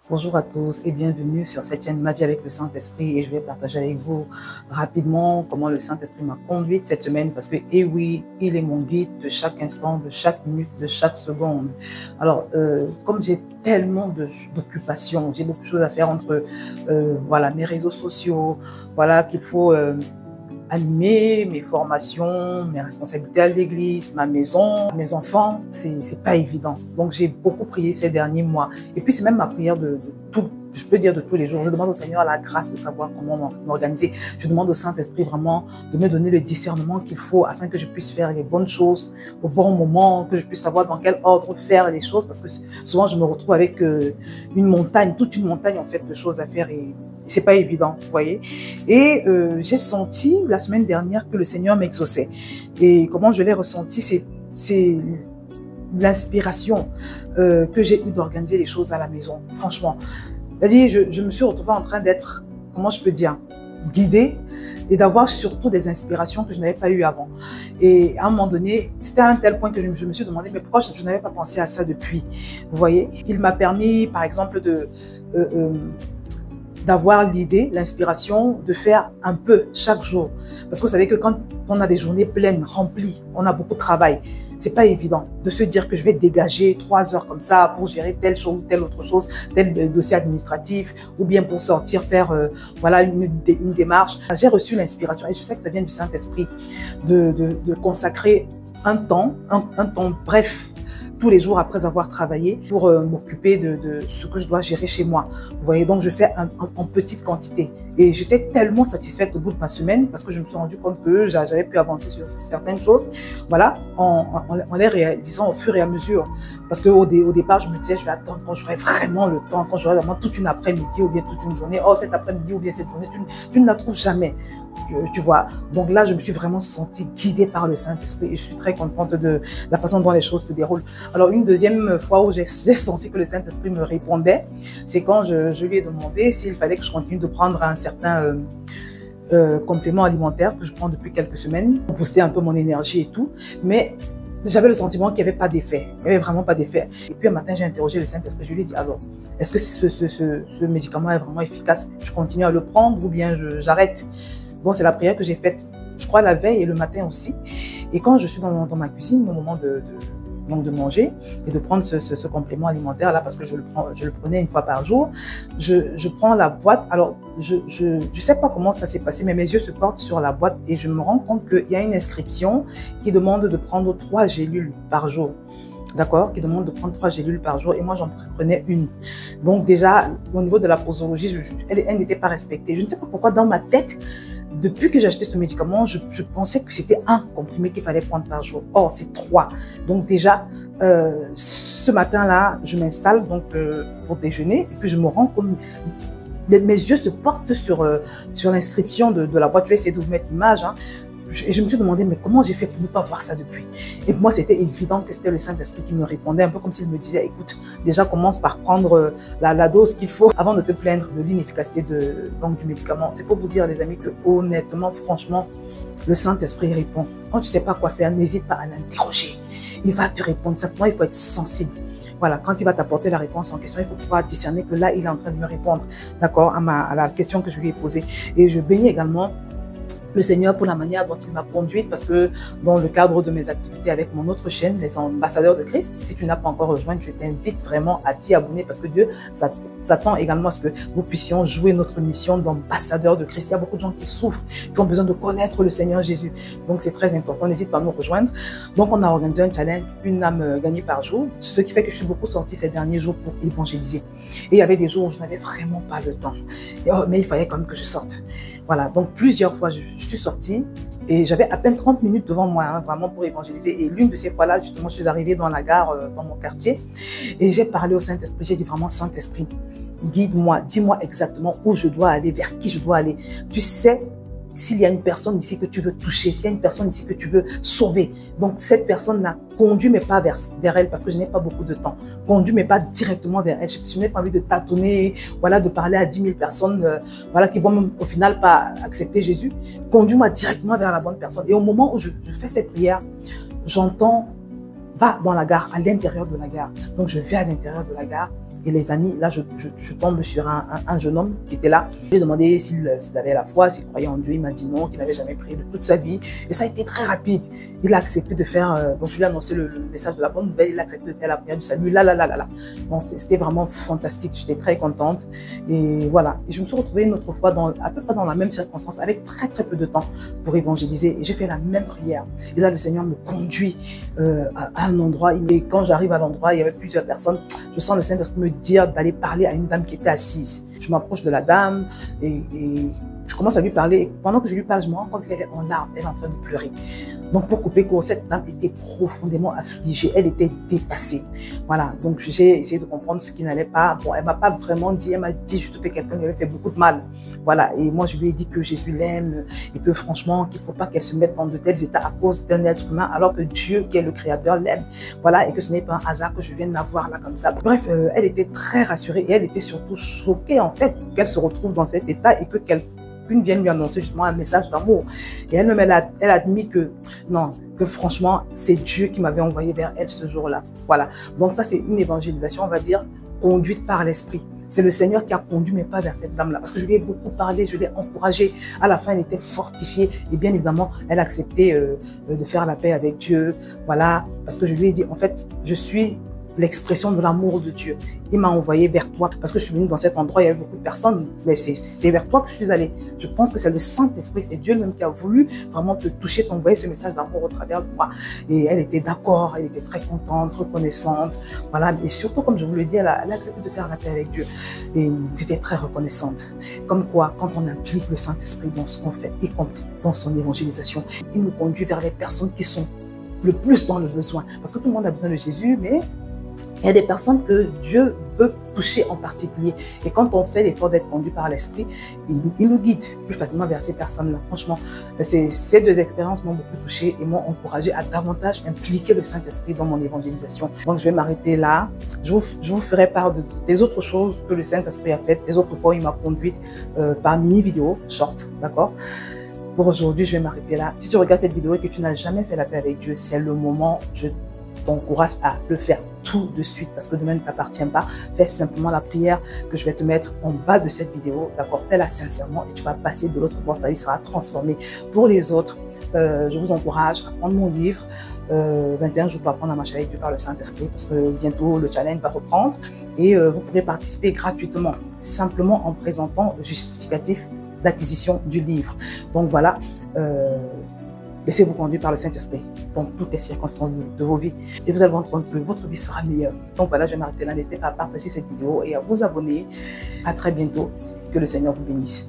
Bonjour à tous et bienvenue sur cette chaîne Ma vie avec le Saint-Esprit, et je vais partager avec vous rapidement comment le Saint-Esprit m'a conduite cette semaine, parce que, eh oui, il est mon guide de chaque instant, de chaque minute, de chaque seconde. Alors, comme j'ai tellement d'occupations, j'ai beaucoup de choses à faire entre voilà, mes réseaux sociaux, voilà, qu'il faut animer, mes formations, mes responsabilités à l'église, ma maison, mes enfants, c'est pas évident. Donc j'ai beaucoup prié ces derniers mois. Et puis c'est même ma prière de tout, je peux dire de tous les jours. Je demande au Seigneur la grâce de savoir comment m'organiser. Je demande au Saint-Esprit vraiment de me donner le discernement qu'il faut afin que je puisse faire les bonnes choses au bon moment, que je puisse savoir dans quel ordre faire les choses, parce que souvent je me retrouve avec une montagne, toute une montagne en fait de choses à faire, et c'est pas évident, vous voyez. Et j'ai senti la semaine dernière que le Seigneur m'exauçait. Et comment je l'ai ressenti, c'est l'inspiration que j'ai eue d'organiser les choses à la maison, franchement. C'est-à-dire, je me suis retrouvée en train d'être, comment je peux dire, guidée, et d'avoir surtout des inspirations que je n'avais pas eues avant. Et à un moment donné, c'était à un tel point que je me suis demandé, mais pourquoi je n'avais pas pensé à ça depuis, vous voyez. Il m'a permis, par exemple, d'avoir l'idée, l'inspiration de faire un peu chaque jour. Parce que vous savez que quand on a des journées pleines, remplies, on a beaucoup de travail, c'est pas évident de se dire que je vais dégager 3 heures comme ça pour gérer telle chose, telle autre chose, tel dossier administratif, ou bien pour sortir faire voilà, une démarche. J'ai reçu l'inspiration, et je sais que ça vient du Saint-Esprit, de consacrer un temps bref, tous les jours après avoir travaillé, pour m'occuper de ce que je dois gérer chez moi. Vous voyez, donc je fais en petite quantité. Et j'étais tellement satisfaite au bout de ma semaine, parce que je me suis rendu compte que j'avais pu avancer sur certaines choses, voilà, en les réalisant au fur et à mesure. Parce qu'au départ, je me disais, je vais attendre quand j'aurai vraiment le temps, quand j'aurai vraiment toute une après-midi ou bien toute une journée. Oh, cet après-midi ou bien cette journée, tu ne la trouves jamais. Tu vois. Donc là, je me suis vraiment sentie guidée par le Saint-Esprit, et je suis très contente de la façon dont les choses se déroulent. Alors, une deuxième fois où j'ai senti que le Saint-Esprit me répondait, c'est quand je lui ai demandé s'il fallait que je continue de prendre un certain complément alimentaire que je prends depuis quelques semaines pour booster un peu mon énergie et tout. Mais j'avais le sentiment qu'il n'y avait pas d'effet. Il n'y avait vraiment pas d'effet. Et puis un matin, j'ai interrogé le Saint-Esprit. Je lui ai dit, alors, est-ce que ce médicament est vraiment efficace? Je continue à le prendre ou bien j'arrête? Bon, c'est la prière que j'ai faite, je crois, la veille et le matin aussi. Et quand je suis dans ma cuisine, au moment donc de manger et de prendre ce complément alimentaire là, parce que je le prenais une fois par jour, je prends la boîte. Alors, je sais pas comment ça s'est passé, mais mes yeux se portent sur la boîte et je me rends compte qu'il y a une inscription qui demande de prendre 3 gélules par jour. D'accord, qui demande de prendre 3 gélules par jour, et moi j'en prenais une. Donc déjà, au niveau de la posologie, elle n'était pas respectée. Je ne sais pas pourquoi dans ma tête, depuis que j'ai acheté ce médicament, je pensais que c'était un comprimé qu'il fallait prendre par jour. Or, c'est 3. Donc déjà, ce matin-là, je m'installe donc pour déjeuner, et puis je me rends compte, mes yeux se portent sur l'inscription de la boîte. Je vais essayer de vous mettre l'image, hein. Et je me suis demandé, mais comment j'ai fait pour ne pas voir ça depuis? Et pour moi, c'était évident que c'était le Saint-Esprit qui me répondait, un peu comme s'il me disait, écoute, déjà commence par prendre la dose qu'il faut avant de te plaindre de l'inefficacité du médicament. C'est pour vous dire, les amis, que honnêtement, franchement, le Saint-Esprit répond. Quand tu ne sais pas quoi faire, n'hésite pas à l'interroger. Il va te répondre. Simplement, il faut être sensible. Voilà, quand il va t'apporter la réponse en question, il faut pouvoir discerner que là, il est en train de me répondre, d'accord, à la question que je lui ai posée. Et je bénis également le Seigneur pour la manière dont il m'a conduite, parce que dans le cadre de mes activités avec mon autre chaîne, les ambassadeurs de Christ, si tu n'as pas encore rejoint, je t'invite vraiment à t'y abonner, parce que Dieu s'attend également à ce que nous puissions jouer notre mission d'ambassadeurs de Christ. Il y a beaucoup de gens qui souffrent, qui ont besoin de connaître le Seigneur Jésus. Donc c'est très important, n'hésite pas à nous rejoindre. Donc on a organisé un challenge, une âme gagnée par jour, ce qui fait que je suis beaucoup sortie ces derniers jours pour évangéliser. Et il y avait des jours où je n'avais vraiment pas le temps, mais il fallait quand même que je sorte. Voilà, donc plusieurs fois je suis sortie et j'avais à peine 30 minutes devant moi, hein, vraiment pour évangéliser. Et l'une de ces fois-là, justement, je suis arrivée dans la gare, dans mon quartier, et j'ai parlé au Saint-Esprit. J'ai dit vraiment, Saint-Esprit, guide-moi, dis-moi exactement où je dois aller, vers qui je dois aller. Tu sais s'il y a une personne ici que tu veux toucher, s'il y a une personne ici que tu veux sauver. Donc cette personne-là, conduis mais pas vers elle, parce que je n'ai pas beaucoup de temps. Conduis mais pas directement vers elle. Je n'ai pas envie de tâtonner, voilà, de parler à 10 000 personnes, voilà, qui vont même, au final pas accepter Jésus. Conduis-moi directement vers la bonne personne. Et au moment où je fais cette prière, j'entends, va dans la gare, à l'intérieur de la gare. Donc je vais à l'intérieur de la gare. et les amis. Là, je tombe sur un jeune homme qui était là. Je lui ai demandé s'il avait la foi, s'il croyait en Dieu. Il m'a dit non, qu'il n'avait jamais prié de toute sa vie. Et ça a été très rapide. Il a accepté de faire, donc je lui ai annoncé le message de la bonne nouvelle. Il a accepté de faire la prière du salut. Là. Bon, c'était vraiment fantastique. J'étais très contente. Et voilà. Et je me suis retrouvée une autre fois à peu près dans la même circonstance, avec très très peu de temps pour évangéliser. Et j'ai fait la même prière. Et là, le Seigneur me conduit à un endroit. Et quand j'arrive à l'endroit, il y avait plusieurs personnes. Je sens le Saint-Esprit me dire d'aller parler à une dame qui était assise. Je m'approche de la dame et je commence à lui parler. Et pendant que je lui parle, je me rends compte qu'elle est en larmes, elle est en train de pleurer. Donc pour couper court, cette dame était profondément affligée, elle était dépassée. Voilà, donc j'ai essayé de comprendre ce qui n'allait pas. Bon, elle m'a pas vraiment dit, elle m'a dit juste que quelqu'un lui avait fait beaucoup de mal. Voilà, et moi je lui ai dit que Jésus l'aime et que franchement, qu'il ne faut pas qu'elle se mette dans de tels états à cause d'un être humain, alors que Dieu, qui est le Créateur, l'aime. Voilà, et que ce n'est pas un hasard que je vienne la voir là comme ça. Bref, elle était très rassurée et elle était surtout choquée en fait qu'elle se retrouve dans cet état et que qu'une vienne lui annoncer justement un message d'amour. Et elle-même, elle a admis que non, que franchement, c'est Dieu qui m'avait envoyé vers elle ce jour-là. Voilà. Donc ça, c'est une évangélisation, on va dire, conduite par l'esprit. C'est le Seigneur qui a conduit mes pas vers cette dame-là. Parce que je lui ai beaucoup parlé, je l'ai encouragée. À la fin, elle était fortifiée. Et bien évidemment, elle a accepté de faire la paix avec Dieu. Voilà. Parce que je lui ai dit, en fait, je suis l'expression de l'amour de Dieu. Il m'a envoyé vers toi parce que je suis venue dans cet endroit, il y avait beaucoup de personnes, mais c'est vers toi que je suis allée. Je pense que c'est le Saint-Esprit, c'est Dieu même qui a voulu vraiment te toucher, t'envoyer ce message d'amour au travers de moi. Et elle était d'accord, elle était très contente, reconnaissante. Voilà. Et surtout, comme je vous le dis, elle a accepté de faire la paix avec Dieu. Et j'étais très reconnaissante. Comme quoi, quand on implique le Saint-Esprit dans ce qu'on fait, y compris dans son évangélisation, il nous conduit vers les personnes qui sont le plus dans le besoin. Parce que tout le monde a besoin de Jésus, mais il y a des personnes que Dieu veut toucher en particulier. Et quand on fait l'effort d'être conduit par l'Esprit, il nous guide plus facilement vers ces personnes-là. Franchement, ces deux expériences m'ont beaucoup touché et m'ont encouragé à davantage impliquer le Saint-Esprit dans mon évangélisation. Donc, je vais m'arrêter là. Je vous ferai part des autres choses que le Saint-Esprit a faites, des autres fois où il m'a conduite par mini-vidéo, short, d'accord? Pour aujourd'hui, je vais m'arrêter là. Si tu regardes cette vidéo et que tu n'as jamais fait la paix avec Dieu, c'est le moment, je t'encourage à le faire tout de suite parce que demain ne t'appartient pas. Fais simplement la prière que je vais te mettre en bas de cette vidéo, d'accord? Fais-la sincèrement et tu vas passer de l'autre bord, ta vie sera transformée. Pour les autres, je vous encourage à prendre mon livre 21 jours pour apprendre à marcher avec Dieu par le Saint-Esprit parce que bientôt le challenge va reprendre et vous pourrez participer gratuitement, simplement en présentant le justificatif d'acquisition du livre. Donc voilà, laissez-vous conduire par le Saint-Esprit dans toutes les circonstances de vos vies. Et vous allez vous rendre compte que votre vie sera meilleure. Donc voilà, je vais m'arrêter là. N'hésitez pas à partager cette vidéo et à vous abonner. À très bientôt. Que le Seigneur vous bénisse.